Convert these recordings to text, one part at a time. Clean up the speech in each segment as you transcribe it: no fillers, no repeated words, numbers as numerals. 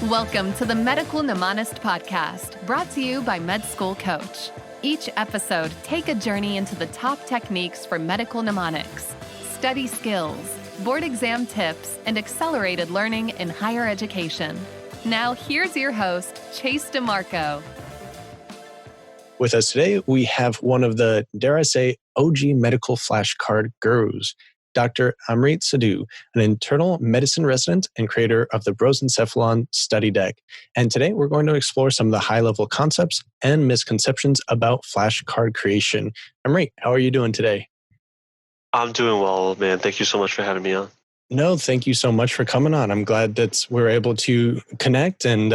Welcome to the Medical Mnemonist podcast, brought to you by Med School Coach. Each episode, take a journey into the top techniques for medical mnemonics, study skills, board exam tips, and accelerated learning in higher education. Now, here's your host, Chase DeMarco. With us today, we have one of the, dare I say, OG medical flashcard gurus, Dr. Amreet Sidhu, an internal medicine resident and creator of the Brosencephalon study deck. And today we're going to explore some of the high-level concepts and misconceptions about flashcard creation. Amreet, how are you doing today? I'm doing well, man. Thank you so much for having me on. No, thank you so much for coming on. I'm glad that we're able to connect. And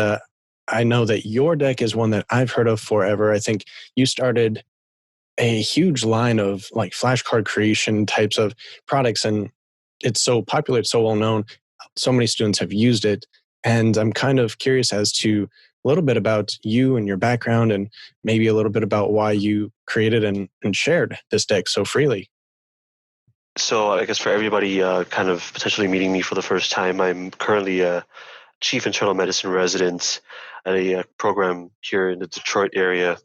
I know that your deck is one that I've heard of forever. I think you started a huge line of like flashcard creation types of products, and it's so popular, it's so well known. So many students have used it. And I'm kind of curious as to a little bit about you and your background, and maybe a little bit about why you created and shared this deck so freely. So I guess for everybody kind of potentially meeting me for the first time, I'm currently a chief internal medicine resident at a program here in the Detroit area.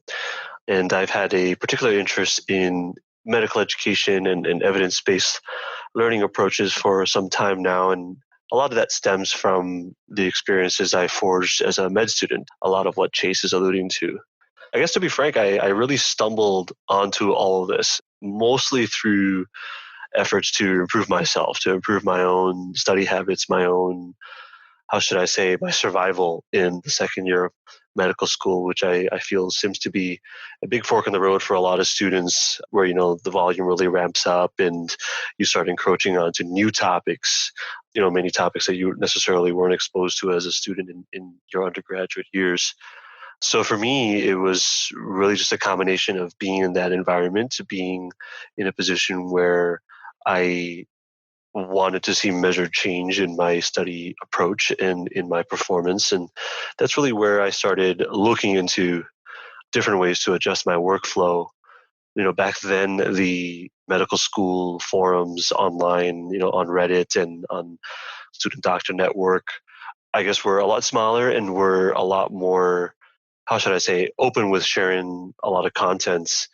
And I've had a particular interest in medical education and evidence-based learning approaches for some time now. And a lot of that stems from the experiences I forged as a med student, a lot of what Chase is alluding to. I guess to be frank, I really stumbled onto all of this, mostly through efforts to improve myself, to improve my own study habits, my own, how should I say, my survival in the second year of medical school, which I feel seems to be a big fork in the road for a lot of students, where, you know, the volume really ramps up and you start encroaching onto new topics, you know, many topics that you necessarily weren't exposed to as a student in your undergraduate years. So for me, it was really just a combination of being in that environment, being in a position where I wanted to see measured change in my study approach and in my performance. And that's really where I started looking into different ways to adjust my workflow. You know, back then, the medical school forums online, you know, on Reddit and on Student Doctor Network, I guess were a lot smaller and were a lot more, how should I say, open with sharing a lot of contents.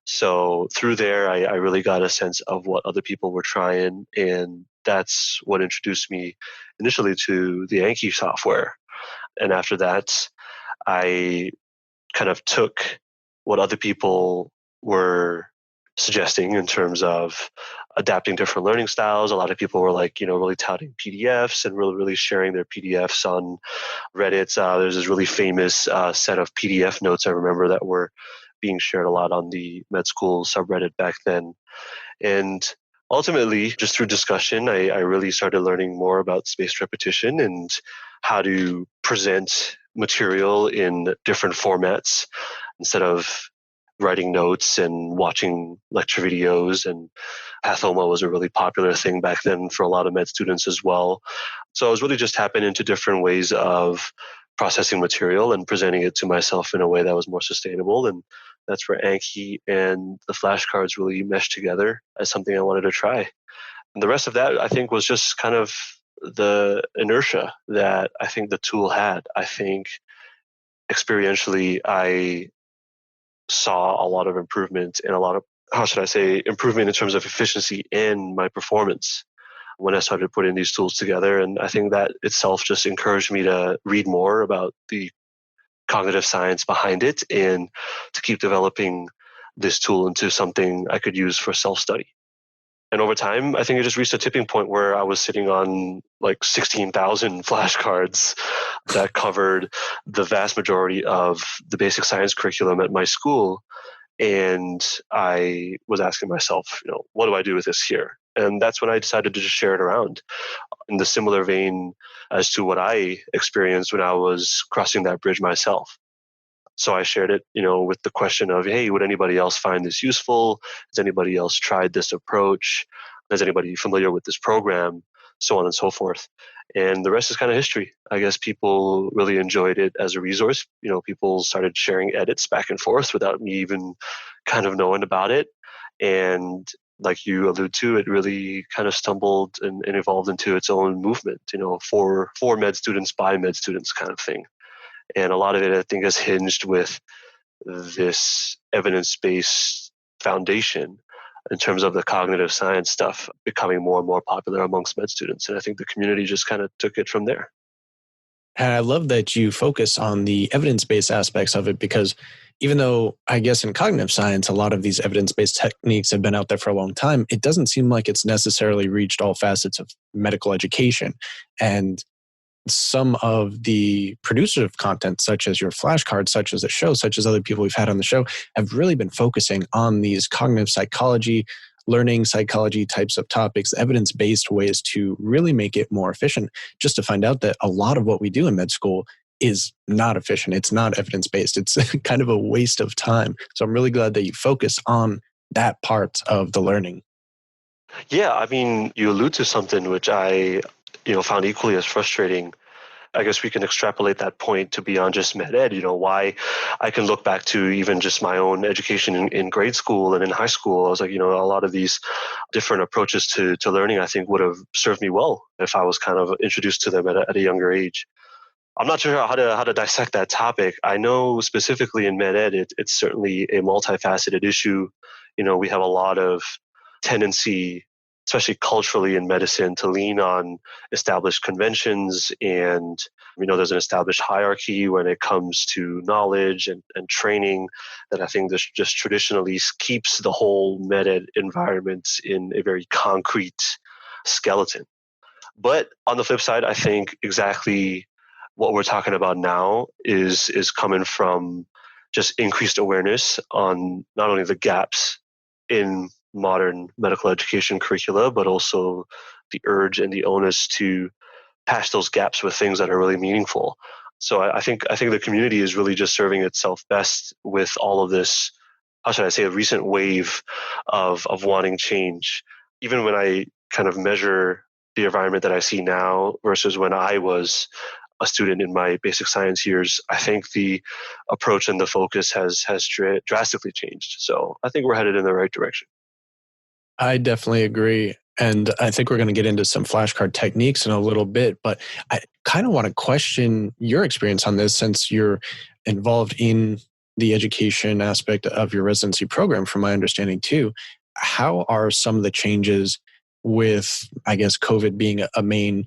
So through there, I really got a sense of what other people were trying, and that's what introduced me initially to the Anki software. And after that, I kind of took what other people were suggesting in terms of adapting different learning styles. A lot of people were like, you know, really touting PDFs and really sharing their PDFs on Reddit. There's this really famous set of PDF notes I remember that were being shared a lot on the med school subreddit back then. And ultimately, just through discussion, I really started learning more about spaced repetition and how to present material in different formats instead of writing notes and watching lecture videos. And Pathoma was a really popular thing back then for a lot of med students as well. So I was really just tapping into different ways of processing material and presenting it to myself in a way that was more sustainable. And that's where Anki and the flashcards really meshed together as something I wanted to try. And the rest of that, I think, was just kind of the inertia that I think the tool had. I think experientially, I saw a lot of improvement and a lot of, how should I say, improvement in terms of efficiency and my performance when I started putting these tools together. And I think that itself just encouraged me to read more about the cognitive science behind it and to keep developing this tool into something I could use for self-study. And over time, I think it just reached a tipping point where I was sitting on like 16,000 flashcards that covered the vast majority of the basic science curriculum at my school. And I was asking myself, you know, what do I do with this here? And that's when I decided to just share it around in the similar vein as to what I experienced when I was crossing that bridge myself. So I shared it, you know, with the question of, hey, would anybody else find this useful? Has anybody else tried this approach? Is anybody familiar with this program? So on and so forth. And the rest is kind of history. I guess people really enjoyed it as a resource. You know, people started sharing edits back and forth without me even kind of knowing about it. And like you allude to, it really kind of stumbled and evolved into its own movement, for med students by med students kind of thing. And a lot of it, I think, is hinged with this evidence-based foundation in terms of the cognitive science stuff becoming more and more popular amongst med students. And I think the community just kind of took it from there. And I love that you focus on the evidence-based aspects of it, because even though I guess in cognitive science, a lot of these evidence-based techniques have been out there for a long time, it doesn't seem like it's necessarily reached all facets of medical education. And some of the producers of content, such as your flashcards, such as the show, such as other people we've had on the show, have really been focusing on these cognitive psychology, learning psychology types of topics, evidence-based ways to really make it more efficient, just to find out that a lot of what we do in med school is not efficient. It's not evidence-based. It's kind of a waste of time. So I'm really glad that you focus on that part of the learning. Yeah, I mean, you allude to something which I found equally as frustrating. I guess we can extrapolate that point to beyond just med ed. Why I can look back to even just my own education in grade school and in high school. I was like, a lot of these different approaches to learning, I think, would have served me well if I was kind of introduced to them at a younger age. I'm not sure how to dissect that topic. I know specifically in med ed, it's certainly a multifaceted issue. We have a lot of tendency, especially culturally in medicine, to lean on established conventions, and there's an established hierarchy when it comes to knowledge and training that I think this just traditionally keeps the whole med ed environment in a very concrete skeleton. But on the flip side, I think exactly what we're talking about now is coming from just increased awareness on not only the gaps in modern medical education curricula, but also the urge and the onus to patch those gaps with things that are really meaningful. So I think the community is really just serving itself best with all of this, how should I say, a recent wave of wanting change. Even when I kind of measure the environment that I see now versus when I was a student in my basic science years, I think the approach and the focus has drastically changed. So I think we're headed in the right direction. I definitely agree. And I think we're going to get into some flashcard techniques in a little bit, but I kind of want to question your experience on this, since you're involved in the education aspect of your residency program, from my understanding too. How are some of the changes with, I guess, COVID being a main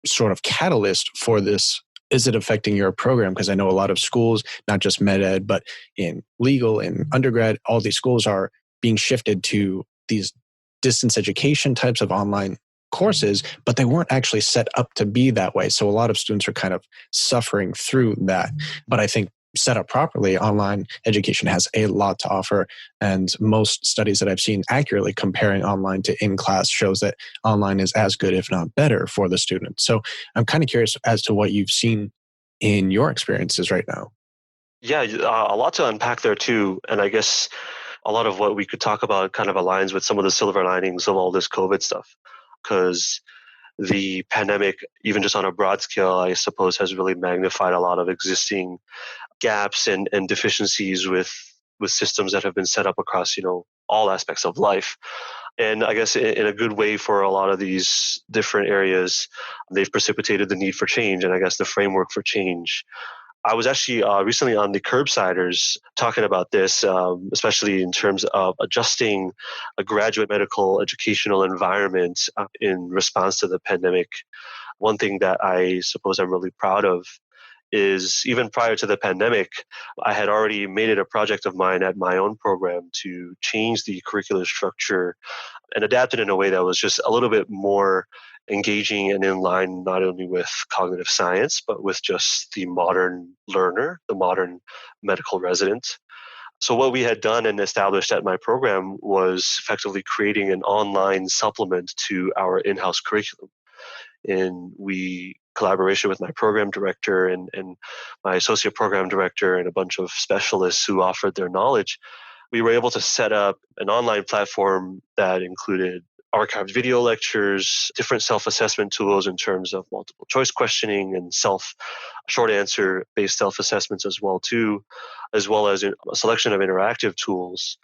sort of catalyst for this? Is it affecting your program? Because I know a lot of schools, not just med ed, but in legal and undergrad, all these schools are being shifted to these distance education types of online courses, but they weren't actually set up to be that way. So a lot of students are kind of suffering through that. But I think set up properly, online education has a lot to offer. And most studies that I've seen accurately comparing online to in-class shows that online is as good, if not better, for the student. So I'm kind of curious as to what you've seen in your experiences right now. Yeah, a lot to unpack there too. And I guess a lot of what we could talk about kind of aligns with some of the silver linings of all this COVID stuff. Because the pandemic, even just on a broad scale, I suppose, has really magnified a lot of existing gaps and deficiencies with systems that have been set up across, all aspects of life. And I guess in a good way for a lot of these different areas, they've precipitated the need for change, and I guess the framework for change. I was actually recently on the Curbsiders talking about this, especially in terms of adjusting a graduate medical educational environment in response to the pandemic. One thing that I suppose I'm really proud of is, even prior to the pandemic, I had already made it a project of mine at my own program to change the curricular structure and adapt it in a way that was just a little bit more engaging and in line not only with cognitive science, but with just the modern learner, the modern medical resident. So what we had done and established at my program was effectively creating an online supplement to our in-house curriculum. And we, collaboration with my program director and my associate program director and a bunch of specialists who offered their knowledge, we were able to set up an online platform that included archived video lectures, different self-assessment tools in terms of multiple choice questioning and short answer based self-assessments as well too, as well as a selection of interactive tools.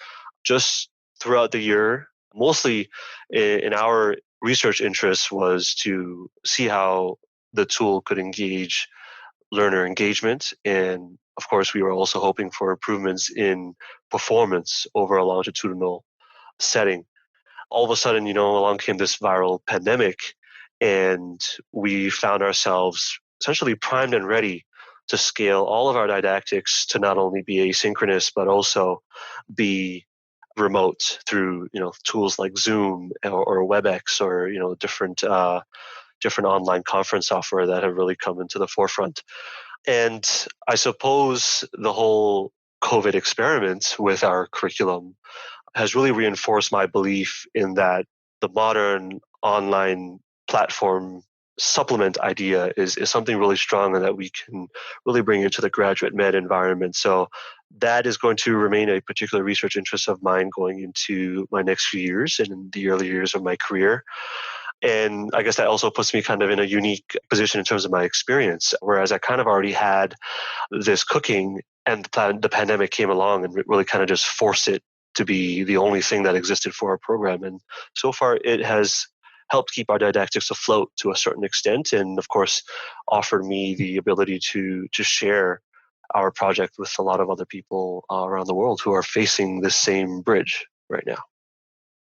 Just throughout the year, Mostly in our research interest was to see how the tool could engage learner engagement. And of course, we were also hoping for improvements in performance over a longitudinal setting. All of a sudden, along came this viral pandemic, and we found ourselves essentially primed and ready to scale all of our didactics to not only be asynchronous, but also be remote through tools like Zoom or WebEx or different online conference software that have really come into the forefront. And I suppose the whole COVID experiment with our curriculum has really reinforced my belief in that the modern online platform supplement idea is something really strong and that we can really bring into the graduate med environment. So that is going to remain a particular research interest of mine going into my next few years and in the early years of my career. And I guess that also puts me kind of in a unique position in terms of my experience, whereas I kind of already had this cooking and the pandemic came along and really kind of just forced it to be the only thing that existed for our program. And so far it has helped keep our didactics afloat to a certain extent, and of course offered me the ability to share our project with a lot of other people around the world who are facing this same bridge right now.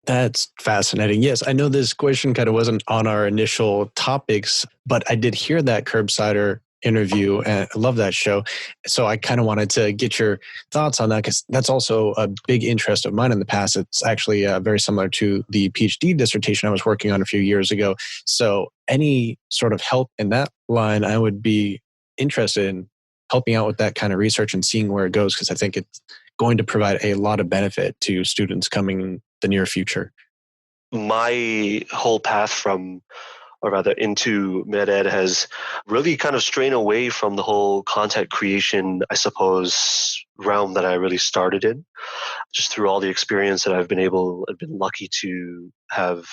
That's fascinating. Yes, I know this question kind of wasn't on our initial topics, but I did hear that Curbsider interview and I love that show. So I kind of wanted to get your thoughts on that because that's also a big interest of mine in the past. It's actually very similar to the PhD dissertation I was working on a few years ago. So any sort of help in that line, I would be interested in helping out with that kind of research and seeing where it goes because I think it's going to provide a lot of benefit to students coming in the near future. My whole path into med-ed has really kind of strayed away from the whole content creation, I suppose, realm that I really started in. Just through all the experience that I've been lucky to have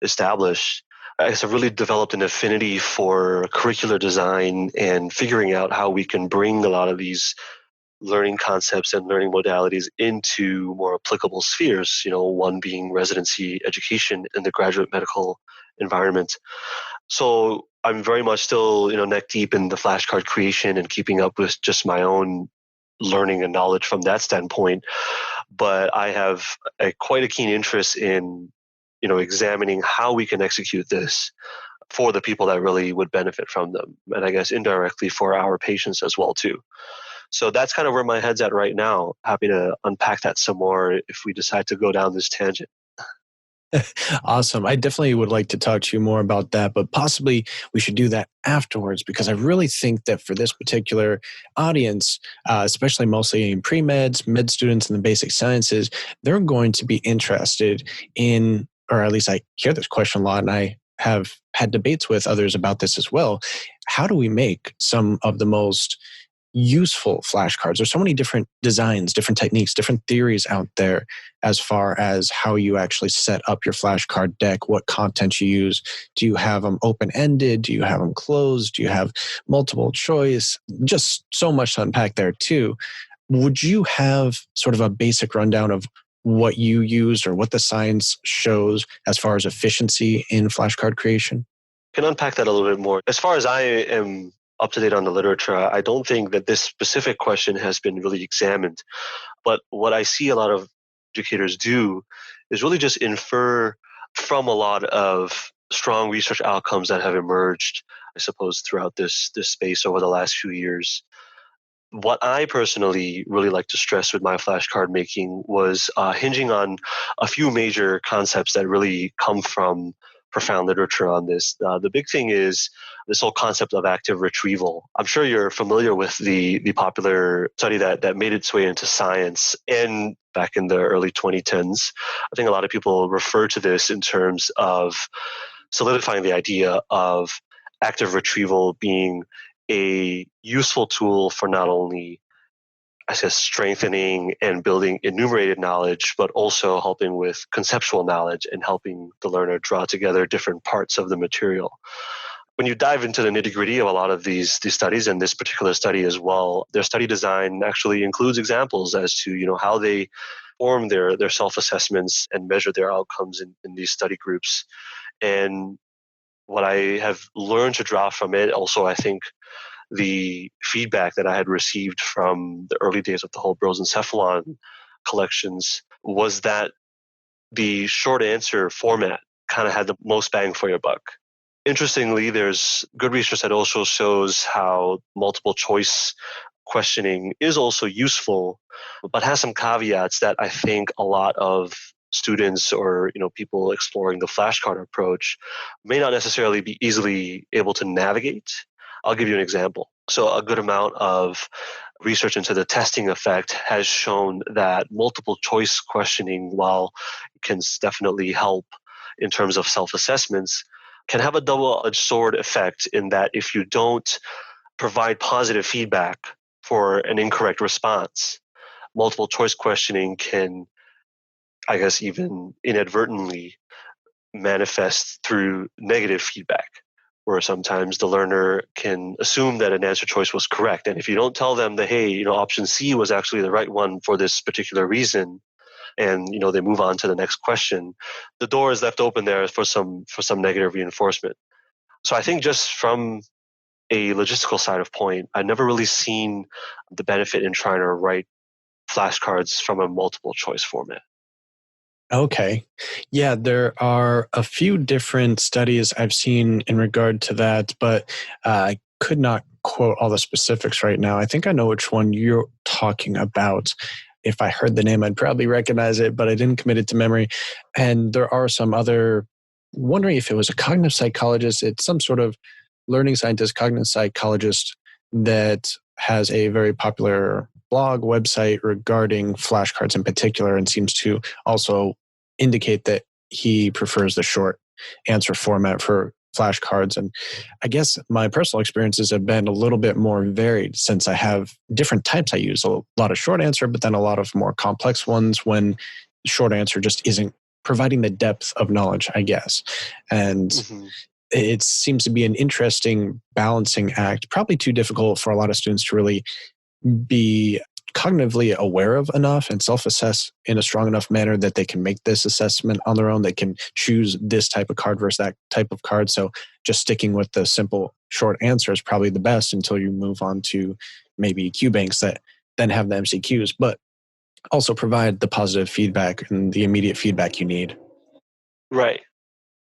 established, I guess I've really developed an affinity for curricular design and figuring out how we can bring a lot of these learning concepts and learning modalities into more applicable spheres, one being residency education in the graduate medical environment. So I'm very much still, neck deep in the flashcard creation and keeping up with just my own learning and knowledge from that standpoint. But I have quite a keen interest in, examining how we can execute this for the people that really would benefit from them. And I guess indirectly for our patients as well, too. So that's kind of where my head's at right now. Happy to unpack that some more if we decide to go down this tangent. Awesome. I definitely would like to talk to you more about that, but possibly we should do that afterwards because I really think that for this particular audience, especially mostly in pre-meds, med students in the basic sciences, they're going to be interested in, or at least I hear this question a lot and I have had debates with others about this as well. How do we make some of the most useful flashcards? There's so many different designs, different techniques, different theories out there as far as how you actually set up your flashcard deck, what content you use. Do you have them open-ended? Do you have them closed? Do you have multiple choice? Just so much to unpack there too. Would you have sort of a basic rundown of what you used or what the science shows as far as efficiency in flashcard creation? I can unpack that a little bit more. As far as I am up to date on the literature, I don't think that this specific question has been really examined. But what I see a lot of educators do is really just infer from a lot of strong research outcomes that have emerged, I suppose, throughout this space over the last few years. What I personally really like to stress with my flashcard making was hinging on a few major concepts that really come from profound literature on this. The big thing is this whole concept of active retrieval. I'm sure you're familiar with the popular study that made its way into science. And back in the early 2010s, I think a lot of people refer to this in terms of solidifying the idea of active retrieval being a useful tool for not only, I guess, strengthening and building enumerated knowledge, but also helping with conceptual knowledge and helping the learner draw together different parts of the material. When you dive into the nitty-gritty of a lot of these studies, and this particular study as well, their study design actually includes examples as to how they form their self-assessments and measure their outcomes in these study groups. And what I have learned to draw from it, also I think the feedback that I had received from the early days of the whole Brosencephalon collections, was that the short answer format kind of had the most bang for your buck. Interestingly, there's good research that also shows how multiple choice questioning is also useful, but has some caveats that I think a lot of students or people exploring the flashcard approach may not necessarily be easily able to navigate. I'll give you an example. So a good amount of research into the testing effect has shown that multiple choice questioning, while it can definitely help in terms of self-assessments, can have a double-edged sword effect in that if you don't provide positive feedback for an incorrect response, multiple choice questioning can, I guess, even inadvertently manifest through negative feedback, where sometimes the learner can assume that an answer choice was correct. And if you don't tell them that, hey, option C was actually the right one for this particular reason, and they move on to the next question, the door is left open there for some negative reinforcement. So I think just from a logistical side of point, I've never really seen the benefit in trying to write flashcards from a multiple choice format. Okay. Yeah, there are a few different studies I've seen in regard to that, but I could not quote all the specifics right now. I think I know which one you're talking about. If I heard the name, I'd probably recognize it, but I didn't commit it to memory. And there are some other, wondering if it was a cognitive psychologist, it's some sort of learning scientist, cognitive psychologist that has a very popular blog website regarding flashcards in particular, and seems to also indicate that he prefers the short answer format for flashcards. And I guess my personal experiences have been a little bit more varied, since I have different types I use, a lot of short answer, but then a lot of more complex ones when the short answer just isn't providing the depth of knowledge, I guess. And it seems to be an interesting balancing act, probably too difficult for a lot of students to really be cognitively aware of enough and self-assess in a strong enough manner that they can make this assessment on their own. They can choose this type of card versus that type of card. So just sticking with the simple short answer is probably the best until you move on to maybe Q banks that then have the MCQs, but also provide the positive feedback and the immediate feedback you need. Right.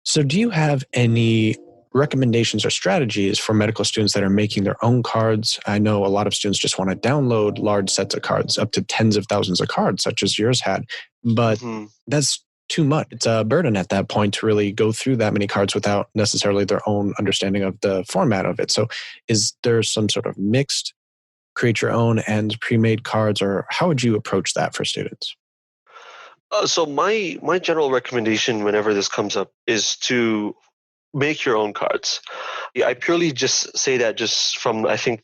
So do you have any recommendations or strategies for medical students that are making their own cards? I know a lot of students just want to download large sets of cards, up to tens of thousands of cards, such as yours had. But that's too much. It's a burden at that point to really go through that many cards without necessarily their own understanding of the format of it. So is there some sort of mixed, create your own and pre-made cards, or how would you approach that for students? So my general recommendation whenever this comes up is to make your own cards. Yeah, I purely just say that just from, I think,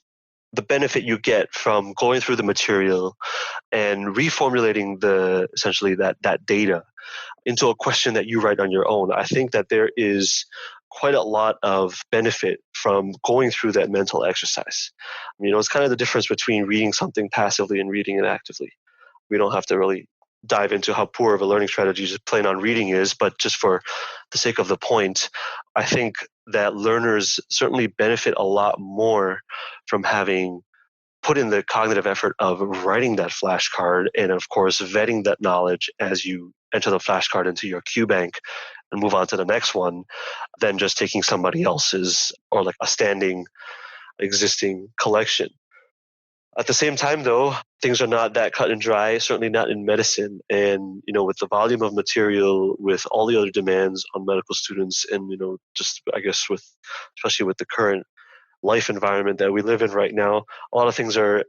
the benefit you get from going through the material and reformulating essentially that data into a question that you write on your own. I think that there is quite a lot of benefit from going through that mental exercise. It's kind of the difference between reading something passively and reading it actively. We don't have to really dive into how poor of a learning strategy just plain on reading is, but just for the sake of the point, I think that learners certainly benefit a lot more from having put in the cognitive effort of writing that flashcard and, of course, vetting that knowledge as you enter the flashcard into your Q bank and move on to the next one, than just taking somebody else's or like a standing existing collection. At the same time, though, things are not that cut and dry, certainly not in medicine. And, with the volume of material, with all the other demands on medical students, and, just, I guess, especially with the current life environment that we live in right now, a lot of things are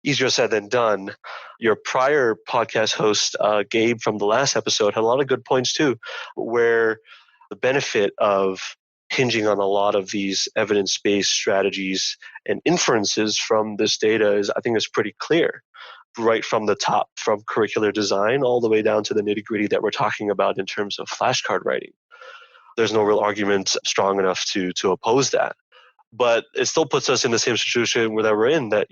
easier said than done. Your prior podcast host, Gabe, from the last episode, had a lot of good points too, where the benefit of hinging on a lot of these evidence-based strategies and inferences from this data I think is pretty clear, right from the top, from curricular design all the way down to the nitty-gritty that we're talking about in terms of flashcard writing. There's no real argument strong enough to oppose that. But it still puts us in the same situation that we're in, that,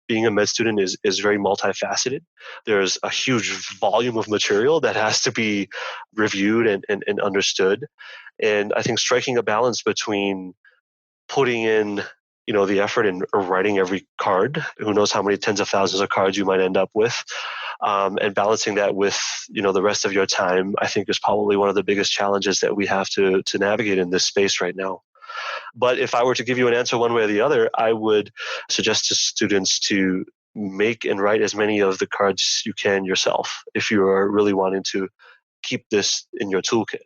being a med student is very multifaceted. There's a huge volume of material that has to be reviewed and understood. And I think striking a balance between putting in the effort in writing every card, who knows how many tens of thousands of cards you might end up with, and balancing that with the rest of your time, I think is probably one of the biggest challenges that we have to navigate in this space right now. But if I were to give you an answer one way or the other, I would suggest to students to make and write as many of the cards you can yourself if you are really wanting to keep this in your toolkit.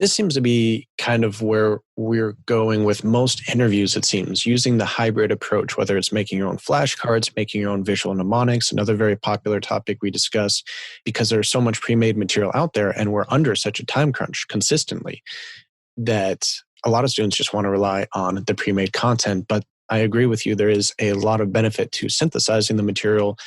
This seems to be kind of where we're going with most interviews, it seems, using the hybrid approach, whether it's making your own flashcards, making your own visual mnemonics, another very popular topic we discuss, because there's so much pre-made material out there and we're under such a time crunch consistently that a lot of students just want to rely on the pre-made content. But I agree with you, there is a lot of benefit to synthesizing the material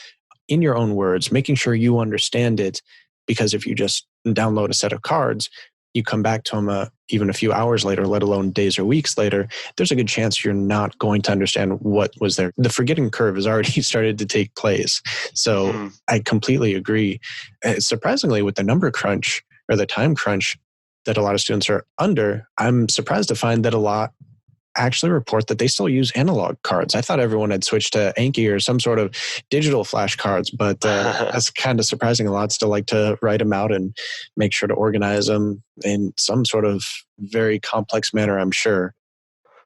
in your own words, making sure you understand it, because if you just download a set of cards, you come back to them even a few hours later, let alone days or weeks later, there's a good chance you're not going to understand what was there. The forgetting curve has already started to take place. So I completely agree. Surprisingly, with the number crunch or the time crunch that a lot of students are under, I'm surprised to find that a lot actually report that they still use analog cards. I thought everyone had switched to Anki or some sort of digital flashcards, but that's kind of surprising. A lot still like to write them out and make sure to organize them in some sort of very complex manner, I'm sure.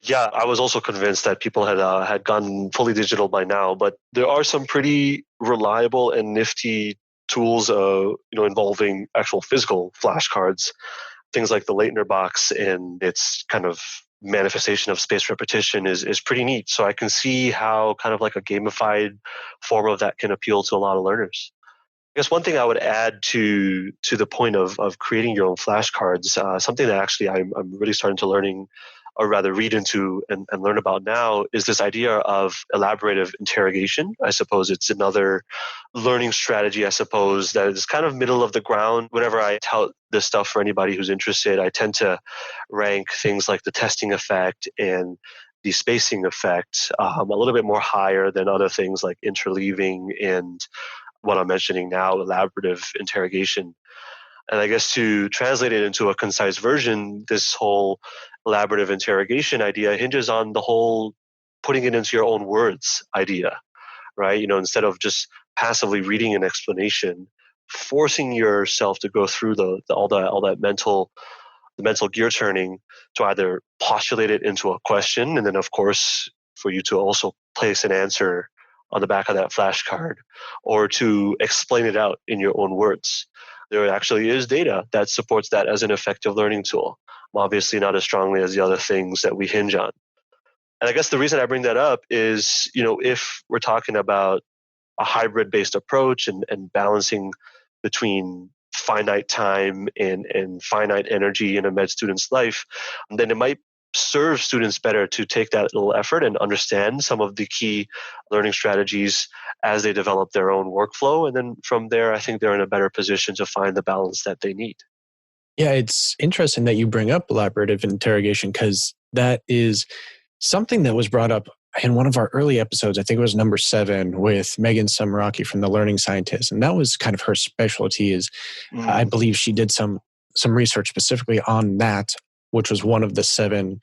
Yeah, I was also convinced that people had gone fully digital by now, but there are some pretty reliable and nifty tools, involving actual physical flashcards. Things like the Leitner box and its kind of manifestation of spaced repetition is pretty neat. So I can see how kind of like a gamified form of that can appeal to a lot of learners. I guess one thing I would add to the point of creating your own flashcards, something that actually I'm really starting to read into and learn about now, is this idea of elaborative interrogation. I suppose it's another learning strategy, I suppose, that is kind of middle of the ground. Whenever I tout this stuff for anybody who's interested, I tend to rank things like the testing effect and the spacing effect a little bit more higher than other things like interleaving and what I'm mentioning now, elaborative interrogation. And I guess to translate it into a concise version, this whole elaborative interrogation idea hinges on the whole putting it into your own words idea, right? Instead of just passively reading an explanation, forcing yourself to go through all that mental gear turning to either postulate it into a question, and then of course for you to also place an answer on the back of that flashcard, or to explain it out in your own words. There actually is data that supports that as an effective learning tool. Obviously not as strongly as the other things that we hinge on. And I guess the reason I bring that up is, if we're talking about a hybrid-based approach and balancing between finite time and finite energy in a med student's life, then it might serve students better to take that little effort and understand some of the key learning strategies as they develop their own workflow. And then from there, I think they're in a better position to find the balance that they need. Yeah, it's interesting that you bring up elaborative interrogation, because that is something that was brought up in one of our early episodes. I think it was number 7 with Megan Sumeraki from The Learning Scientist. And that was kind of her specialty is, I believe she did some research specifically on that, which was one of the 7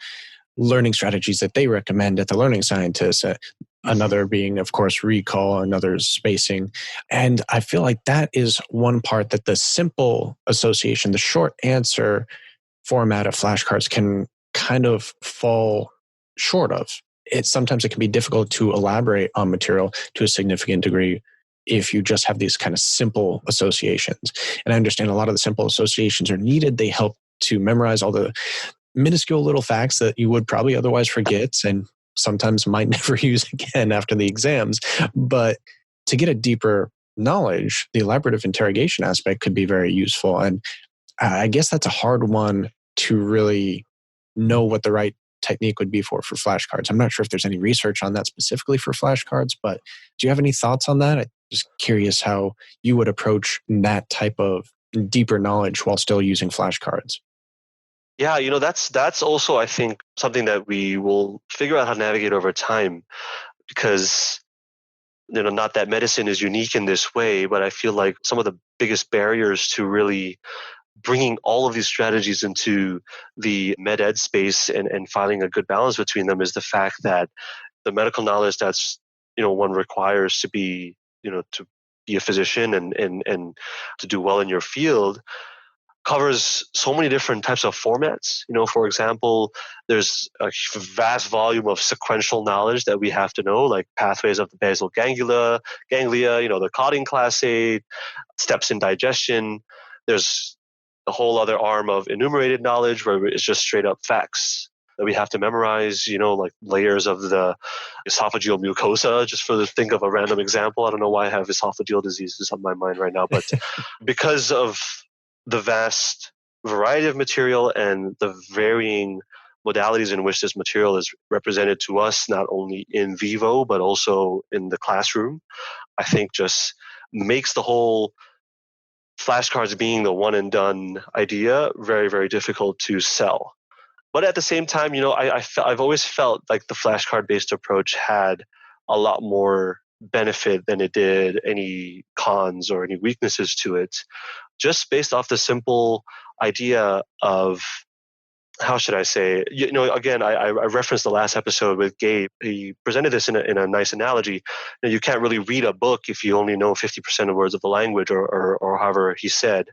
learning strategies that they recommend at The Learning Scientist. Another being, of course, recall, another is spacing. And I feel like that is one part that the simple association, the short answer format of flashcards can kind of fall short of. Sometimes it can be difficult to elaborate on material to a significant degree if you just have these kind of simple associations. And I understand a lot of the simple associations are needed. They help to memorize all the minuscule little facts that you would probably otherwise forget and sometimes might never use again after the exams. But to get a deeper knowledge, the elaborative interrogation aspect could be very useful. And I guess that's a hard one to really know what the right technique would be for flashcards. I'm not sure if there's any research on that specifically for flashcards, but do you have any thoughts on that? I'm just curious how you would approach that type of deeper knowledge while still using flashcards. Yeah, that's also, I think, something that we will figure out how to navigate over time, because not that medicine is unique in this way, but I feel like some of the biggest barriers to really bringing all of these strategies into the med ed space and finding a good balance between them is the fact that the medical knowledge that's one requires to be to be a physician and to do well in your field covers so many different types of formats. For example, there's a vast volume of sequential knowledge that we have to know, like pathways of the basal ganglia, the Cotting class 8, steps in digestion. There's a whole other arm of enumerated knowledge where it's just straight up facts that we have to memorize, like layers of the esophageal mucosa, just for the think of a random example. I don't know why I have esophageal diseases on my mind right now, but because of the vast variety of material and the varying modalities in which this material is represented to us, not only in vivo, but also in the classroom, I think just makes the whole flashcards being the one and done idea very, very difficult to sell. But at the same time, I've always felt like the flashcard based approach had a lot more benefit than it did any cons or any weaknesses to it, just based off the simple idea of, how should I say, again, I referenced the last episode with Gabe. He presented this in a nice analogy. You can't really read a book if you only know 50% of words of the language, or however he said.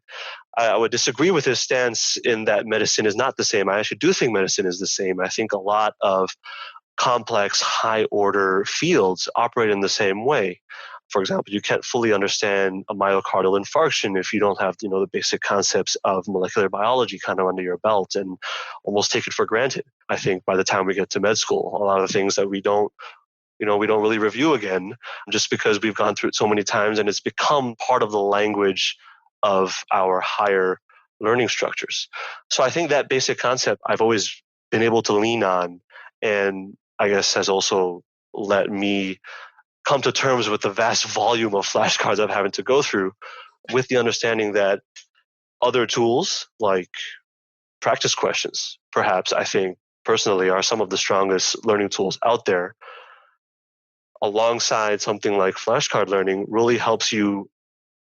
I would disagree with his stance in that medicine is not the same. I actually do think medicine is the same. I think a lot of complex, high-order fields operate in the same way. For example, you can't fully understand a myocardial infarction if you don't have, the basic concepts of molecular biology kind of under your belt, and almost take it for granted. I think by the time we get to med school, a lot of the things that we don't really review again, just because we've gone through it so many times and it's become part of the language of our higher learning structures. So I think that basic concept I've always been able to lean on, and I guess has also let me come to terms with the vast volume of flashcards I'm having to go through, with the understanding that other tools like practice questions, perhaps, I think personally, are some of the strongest learning tools out there. Alongside something like flashcard learning really helps you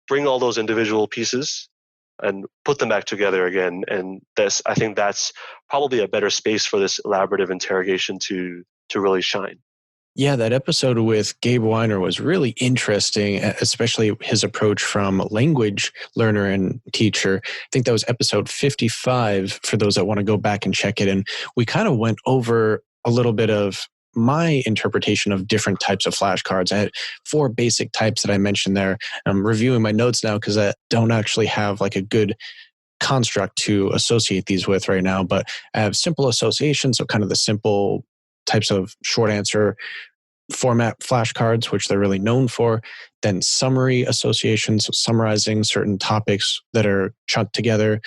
bring all those individual pieces and put them back together again. And I think that's probably a better space for this elaborative interrogation to really shine. Yeah, that episode with Gabe Weiner was really interesting, especially his approach from language learner and teacher. I think that was episode 55 for those that want to go back and check it. And we kind of went over a little bit of my interpretation of different types of flashcards. I had 4 basic types that I mentioned there. I'm reviewing my notes now because I don't actually have like a good construct to associate these with right now, but I have simple associations, so kind of the simple types of short answer format flashcards, which they're really known for. Then summary associations, so summarizing certain topics that are chunked together.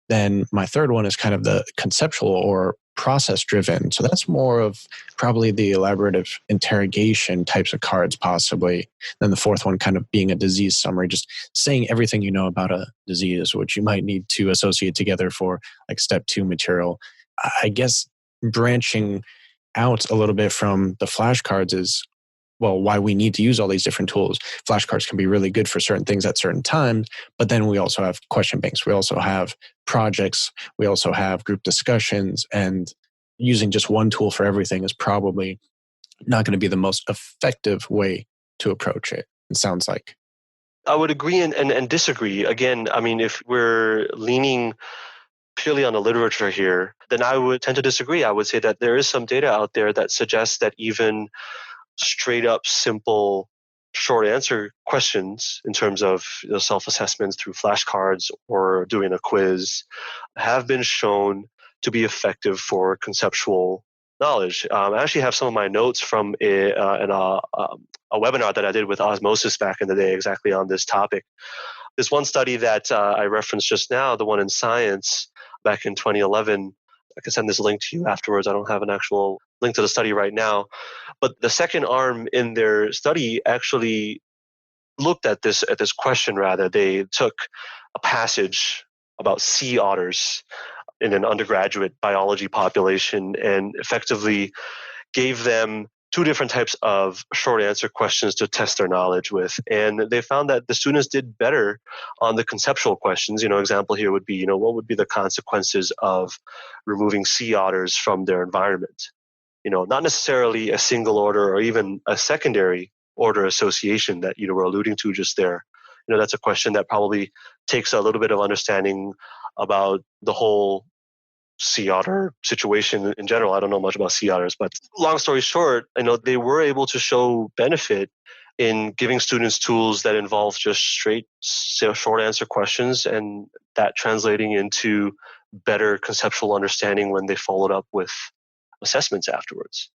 Then my third one is kind of the conceptual or process driven. So that's more of probably the elaborative interrogation types of cards, possibly. Then the fourth one kind of being a disease summary, just saying everything you know about a disease, which you might need to associate together for like step 2 material. I guess branching out a little bit from the flashcards is, well, why we need to use all these different tools. Flashcards can be really good for certain things at certain times, but then we also have question banks. We also have projects. We also have group discussions, and using just one tool for everything is probably not going to be the most effective way to approach it, it sounds like. I would agree and disagree. Again, I mean, if we're leaning purely on the literature here, then I would tend to disagree. I would say that there is some data out there that suggests that even straight up simple short answer questions in terms of self-assessments through flashcards or doing a quiz have been shown to be effective for conceptual knowledge. I actually have some of my notes from a webinar that I did with Osmosis back in the day exactly on this topic. This one study that I referenced just now, the one in Science back in 2011, I can send this link to you afterwards. I don't have an actual link to the study right now. But the second arm in their study actually looked at this question rather. They took a passage about sea otters in an undergraduate biology population and effectively gave them two different types of short answer questions to test their knowledge with. And they found that the students did better on the conceptual questions. Example here would be, what would be the consequences of removing sea otters from their environment? Not necessarily a single order or even a secondary order association that you were alluding to just there. That's a question that probably takes a little bit of understanding about the whole sea otter situation in general. I don't know much about sea otters, but long story short, they were able to show benefit in giving students tools that involve just straight short answer questions, and that translating into better conceptual understanding when they followed up with assessments afterwards.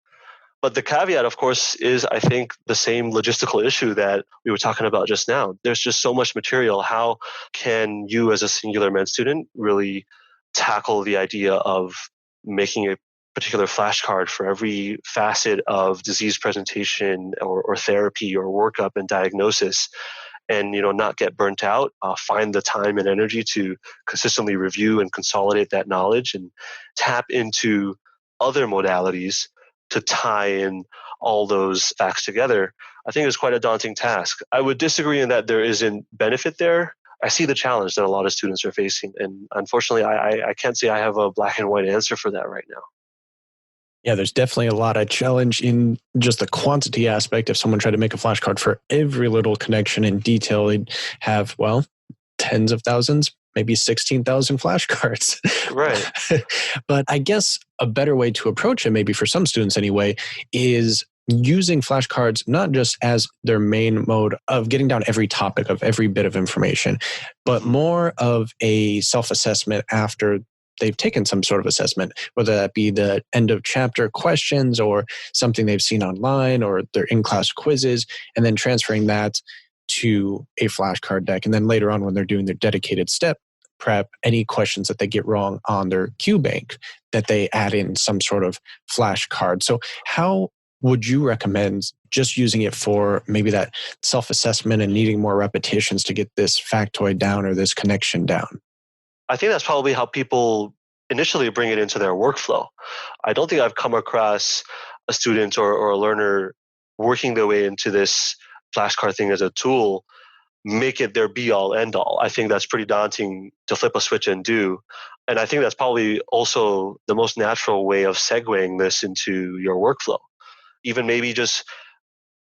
But the caveat, of course, is I think the same logistical issue that we were talking about just now. There's just so much material. How can you as a singular med student really tackle the idea of making a particular flashcard for every facet of disease presentation or therapy or workup and diagnosis, and not get burnt out, find the time and energy to consistently review and consolidate that knowledge and tap into other modalities to tie in all those facts together, I think is quite a daunting task. I would disagree in that there isn't benefit there. I see the challenge that a lot of students are facing. And unfortunately, I can't say I have a black and white answer for that right now. Yeah, there's definitely a lot of challenge in just the quantity aspect. If someone tried to make a flashcard for every little connection in detail, they'd have, tens of thousands, maybe 16,000 flashcards. Right. But I guess a better way to approach it, maybe for some students anyway, is using flashcards not just as their main mode of getting down every topic of every bit of information, but more of a self-assessment after they've taken some sort of assessment, whether that be the end of chapter questions or something they've seen online or their in-class quizzes, and then transferring that to a flashcard deck. And then later on, when they're doing their dedicated step prep, any questions that they get wrong on their Q bank, that they add in some sort of flashcard. So how would you recommend just using it for maybe that self-assessment and needing more repetitions to get this factoid down or this connection down? I think that's probably how people initially bring it into their workflow. I don't think I've come across a student or a learner working their way into this flashcard thing as a tool, make it their be-all, end-all. I think that's pretty daunting to flip a switch and do. And I think that's probably also the most natural way of segueing this into your workflow. Even maybe just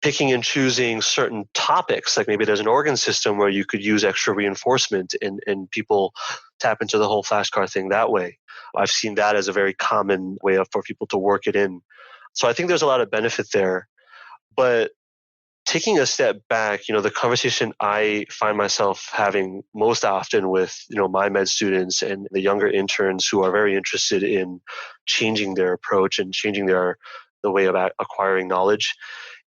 picking and choosing certain topics, like maybe there's an organ system where you could use extra reinforcement and people tap into the whole flashcard thing that way. I've seen that as a very common way for people to work it in. So I think there's a lot of benefit there. But taking a step back, the conversation I find myself having most often with, my med students and the younger interns who are very interested in changing their approach and changing the way of acquiring knowledge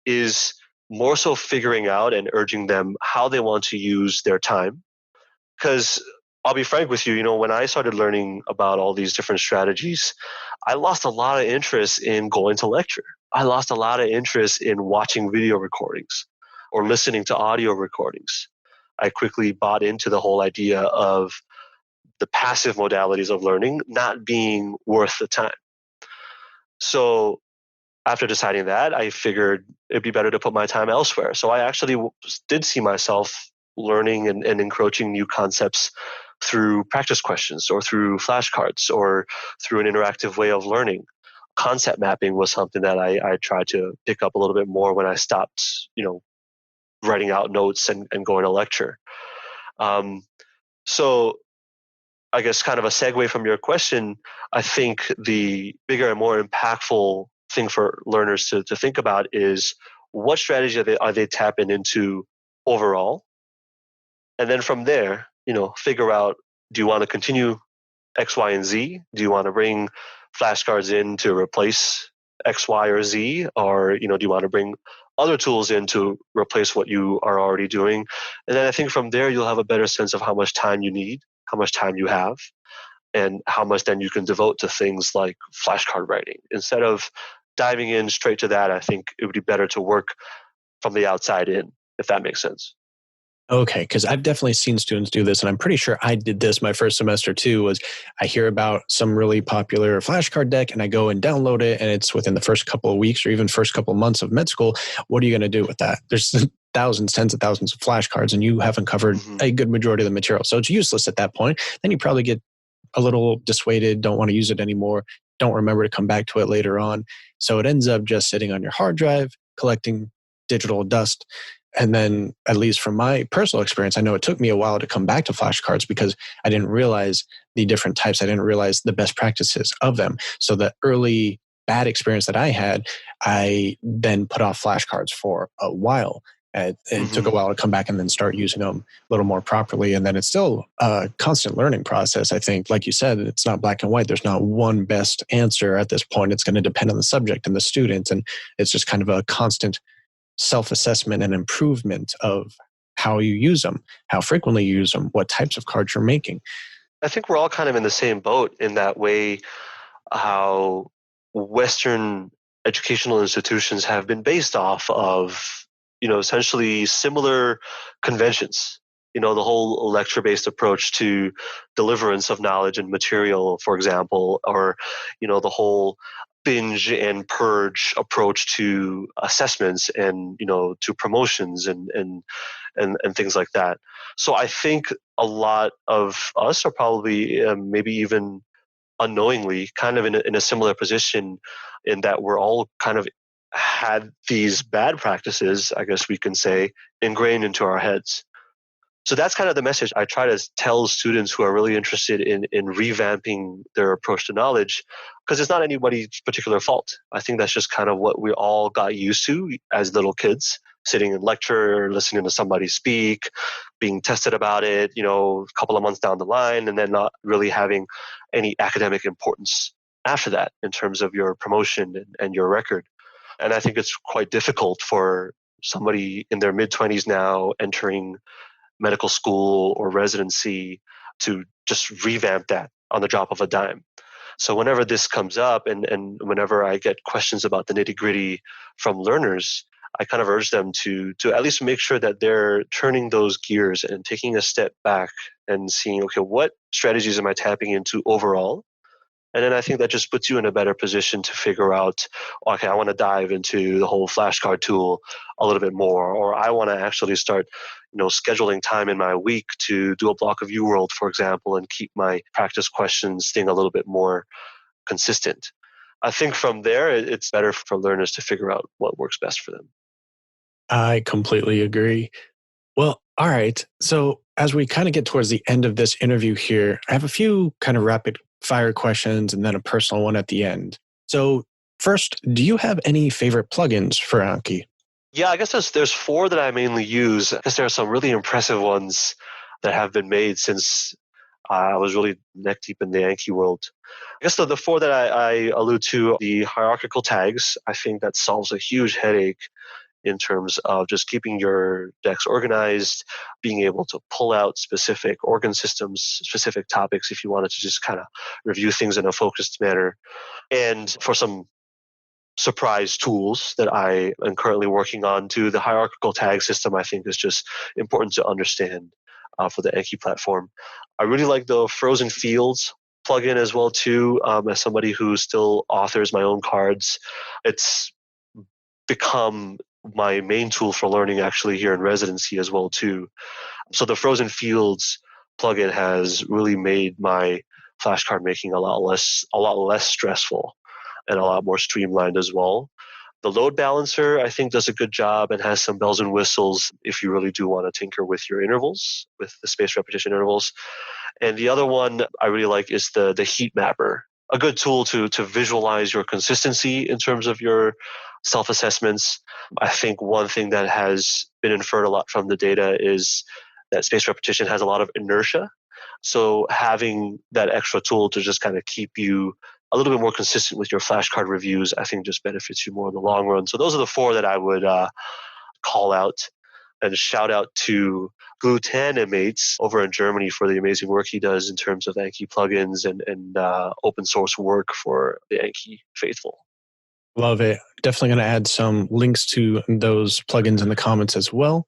is more so figuring out and urging them how they want to use their time. Because I'll be frank with you, when I started learning about all these different strategies, I lost a lot of interest in going to lecture. I lost a lot of interest in watching video recordings or listening to audio recordings. I quickly bought into the whole idea of the passive modalities of learning not being worth the time. So after deciding that, I figured it'd be better to put my time elsewhere. So I actually did see myself learning and encroaching new concepts through practice questions or through flashcards or through an interactive way of learning. Concept mapping was something that I tried to pick up a little bit more when I stopped, writing out notes and going to lecture. So I guess kind of a segue from your question, I think the bigger and more impactful thing for learners to think about is what strategy are they tapping into overall? And then from there, figure out, do you want to continue X, Y, and Z? Do you want to bring flashcards in to replace X, Y, or Z? Or, do you want to bring other tools in to replace what you are already doing? And then I think from there, you'll have a better sense of how much time you need, how much time you have, and how much then you can devote to things like flashcard writing. Instead of diving in straight to that, I think it would be better to work from the outside in, if that makes sense. Okay, because I've definitely seen students do this, and I'm pretty sure I did this my first semester too, was I hear about some really popular flashcard deck and I go and download it, and it's within the first couple of weeks or even first couple of months of med school. What are you going to do with that? There's thousands, tens of thousands of flashcards, and you haven't covered a good majority of the material. So it's useless at that point. Then you probably get a little dissuaded, don't want to use it anymore, don't remember to come back to it later on. So it ends up just sitting on your hard drive, collecting digital dust. And then, at least from my personal experience, I know it took me a while to come back to flashcards because I didn't realize the different types. I didn't realize the best practices of them. So the early bad experience that I had, I then put off flashcards for a while. And it took a while to come back and then start using them a little more properly. And then it's still a constant learning process. I think, like you said, it's not black and white. There's not one best answer at this point. It's going to depend on the subject and the student. And it's just kind of a constant self-assessment and improvement of how you use them, how frequently you use them, what types of cards you're making. I think we're all kind of in the same boat in that way, how Western educational institutions have been based off of, essentially similar conventions. The whole lecture-based approach to deliverance of knowledge and material, for example, or, the whole binge and purge approach to assessments and, to promotions and things like that. So I think a lot of us are probably maybe even unknowingly kind of in a similar position, in that we're all kind of had these bad practices, I guess we can say, ingrained into our heads. So that's kind of the message I try to tell students who are really interested in revamping their approach to knowledge, because it's not anybody's particular fault. I think that's just kind of what we all got used to as little kids, sitting in lecture, listening to somebody speak, being tested about it, a couple of months down the line, and then not really having any academic importance after that in terms of your promotion and your record. And I think it's quite difficult for somebody in their mid-20s now entering medical school or residency to just revamp that on the drop of a dime. So whenever this comes up and whenever I get questions about the nitty-gritty from learners, I kind of urge them to at least make sure that they're turning those gears and taking a step back and seeing, okay, what strategies am I tapping into overall? And then I think that just puts you in a better position to figure out, okay, I want to dive into the whole flashcard tool a little bit more, or I want to actually start, scheduling time in my week to do a block of UWorld, for example, and keep my practice questions thing a little bit more consistent. I think from there, it's better for learners to figure out what works best for them. I completely agree. Well, all right. So as we kind of get towards the end of this interview here, I have a few kind of rapid fire questions and then a personal one at the end. So first, do you have any favorite plugins for Anki? Yeah, I guess there's 4 that I mainly use. I guess there are some really impressive ones that have been made since I was really neck deep in the Anki world. I guess the 4 that I allude to, the hierarchical tags, I think that solves a huge headache in terms of just keeping your decks organized, being able to pull out specific organ systems, specific topics if you wanted to just kind of review things in a focused manner. And for some surprise tools that I am currently working on too, the hierarchical tag system I think is just important to understand for the Anki platform. I really like the Frozen Fields plugin as well too. As somebody who still authors my own cards, it's become my main tool for learning actually here in residency as well too. So the Frozen Fields plugin has really made my flashcard making a lot less stressful and a lot more streamlined as well. The load balancer, I think, does a good job and has some bells and whistles if you really do want to tinker with your intervals, with the spaced repetition intervals. And the other one I really like is the heat mapper, a good tool to visualize your consistency in terms of your self-assessments. I think one thing that has been inferred a lot from the data is that spaced repetition has a lot of inertia. So having that extra tool to just kind of keep you a little bit more consistent with your flashcard reviews, I think just benefits you more in the long run. So those are the 4 that I would call out, and shout out to Glutanimates over in Germany for the amazing work he does in terms of Anki plugins and open source work for the Anki faithful. Love it. Definitely going to add some links to those plugins in the comments as well.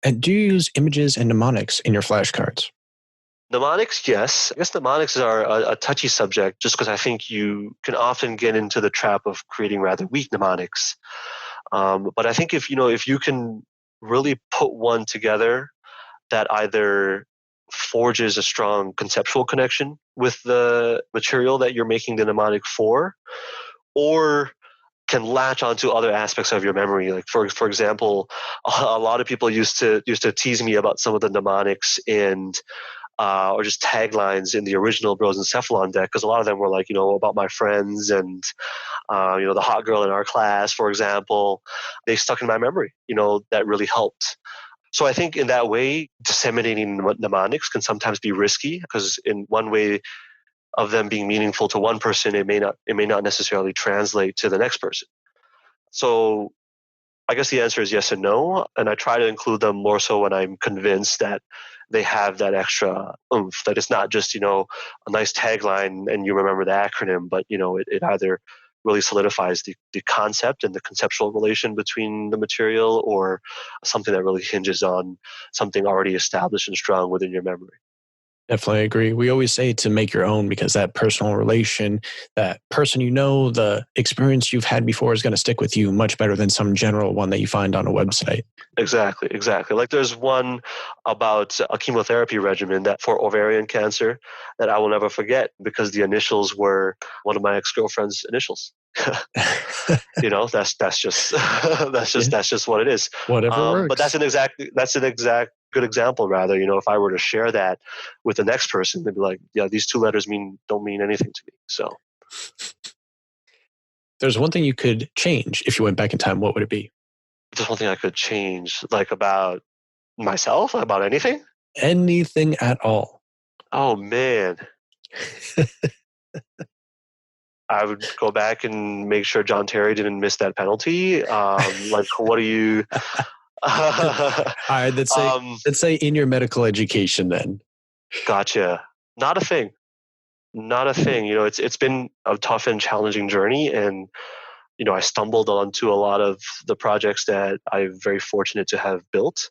And do you use images and mnemonics in your flashcards? Mnemonics, yes. I guess mnemonics are a touchy subject just because I think you can often get into the trap of creating rather weak mnemonics. But I think if you can really put one together that either forges a strong conceptual connection with the material that you're making the mnemonic for, or can latch onto other aspects of your memory. Like for example, a lot of people used to tease me about some of the mnemonics and or just taglines in the original Brosencephalon deck, because a lot of them were like, about my friends and the hot girl in our class, for example. They stuck in my memory. That really helped. So I think in that way, disseminating mnemonics can sometimes be risky, because in one way of them being meaningful to one person, it may not necessarily translate to the next person. So I guess the answer is yes and no, and I try to include them more so when I'm convinced that they have that extra oomph, that it's not just a nice tagline and you remember the acronym, but it either really solidifies the concept and the conceptual relation between the material, or something that really hinges on something already established and strong within your memory. Definitely agree. We always say to make your own, because that personal relation, that person the experience you've had before is going to stick with you much better than some general one that you find on a website. Exactly. Like there's one about a chemotherapy regimen that for ovarian cancer that I will never forget, because the initials were one of my ex-girlfriend's initials. That's just that's just what it is. Whatever works. But that's an exact good example. Rather, if I were to share that with the next person, they'd be like, "Yeah, these two letters don't mean anything to me." So, there's one thing you could change if you went back in time. What would it be? There's one thing I could change, like about myself, about anything. Anything at all. Oh man. I would go back and make sure John Terry didn't miss that penalty. Like, what do you? All right, let's say in your medical education then. Gotcha. Not a thing. Not a thing. It's been a tough and challenging journey, and I stumbled onto a lot of the projects that I'm very fortunate to have built.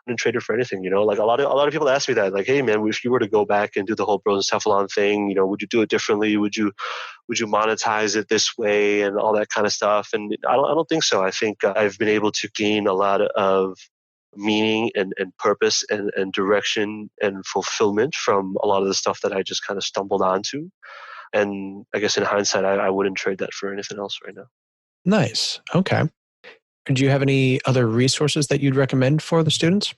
I didn't trade it for anything. Like a lot of people ask me that, like, hey man, if you were to go back and do the whole Brosencephalon thing, would you do it differently? Would you monetize it this way and all that kind of stuff? And I don't think so. I think I've been able to gain a lot of meaning and purpose and direction and fulfillment from a lot of the stuff that I just kind of stumbled onto. And I guess in hindsight, I wouldn't trade that for anything else right now. Nice. Okay. Do you have any other resources that you'd recommend for the students?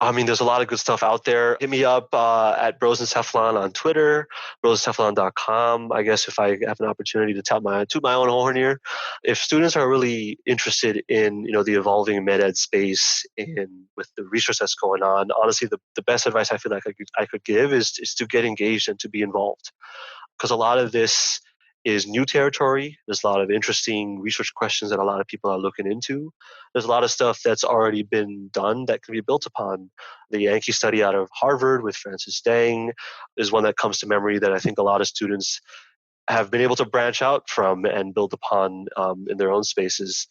I mean, there's a lot of good stuff out there. Hit me up at Brosencephalon on Twitter, brosencephalon.com. I guess if I have an opportunity to toot my own horn here, if students are really interested in the evolving med ed space and with the research that's going on, honestly, the best advice I feel like I could give is to get engaged and to be involved, because a lot of this is new territory. There's a lot of interesting research questions that a lot of people are looking into. There's a lot of stuff that's already been done that can be built upon. The Anki study out of Harvard with Francis Dang is one that comes to memory that I think a lot of students have been able to branch out from and build upon in their own spaces.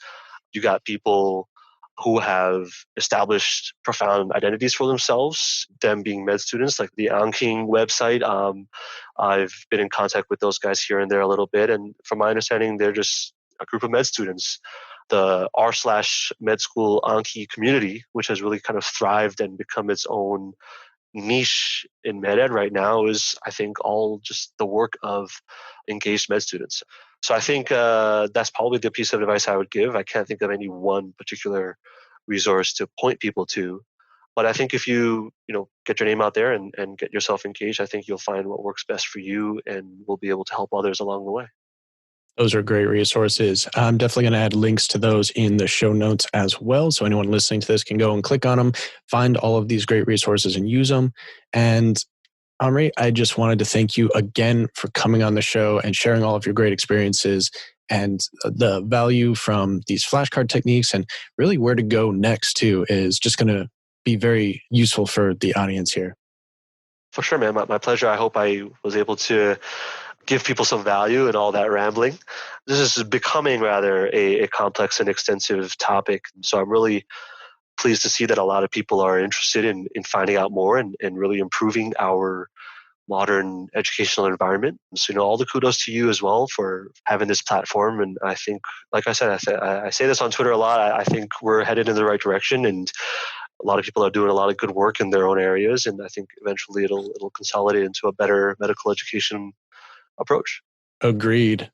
You got people who have established profound identities for themselves, them being med students, like the Anki website. I've been in contact with those guys here and there a little bit, and from my understanding, they're just a group of med students. The r/med school Anki community, which has really kind of thrived and become its own niche in med ed right now, is I think all just the work of engaged med students. So I think that's probably the piece of advice I would give. I can't think of any one particular resource to point people to, but I think if you get your name out there and get yourself engaged, I think you'll find what works best for you, and will be able to help others along the way. Those are great resources. I'm definitely going to add links to those in the show notes as well. So anyone listening to this can go and click on them, find all of these great resources and use them. And Amreet, I just wanted to thank you again for coming on the show and sharing all of your great experiences and the value from these flashcard techniques, and really where to go next too is just going to be very useful for the audience here. For sure, man. My pleasure. I hope I was able to give people some value in all that rambling. This is becoming rather a complex and extensive topic. So I'm really pleased to see that a lot of people are interested in finding out more and really improving our modern educational environment. So, all the kudos to you as well for having this platform. And I think, like I said, I say this on Twitter a lot. I think we're headed in the right direction, and a lot of people are doing a lot of good work in their own areas. And I think eventually it'll consolidate into a better medical education approach. Agreed.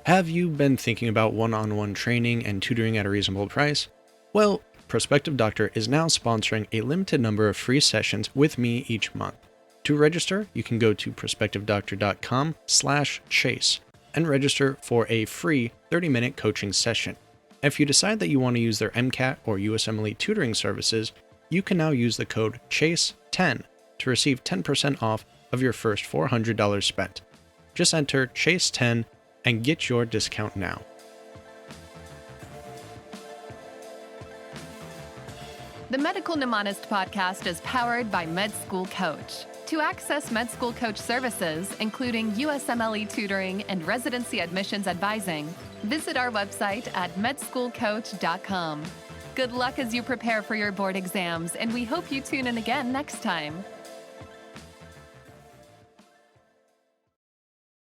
Have you been thinking about one-on-one training and tutoring at a reasonable price? Well, Prospective Doctor is now sponsoring a limited number of free sessions with me each month. To register, you can go to prospectivedoctor.com/chase and register for a free 30-minute coaching session. If you decide that you want to use their MCAT or USMLE tutoring services, you can now use the code CHASE10 to receive 10% off of your first $400 spent. Just enter CHASE10 and get your discount now. The Medical Mnemonist podcast is powered by Med School Coach. To access Med School Coach services, including USMLE tutoring and residency admissions advising, visit our website at medschoolcoach.com. Good luck as you prepare for your board exams, and we hope you tune in again next time.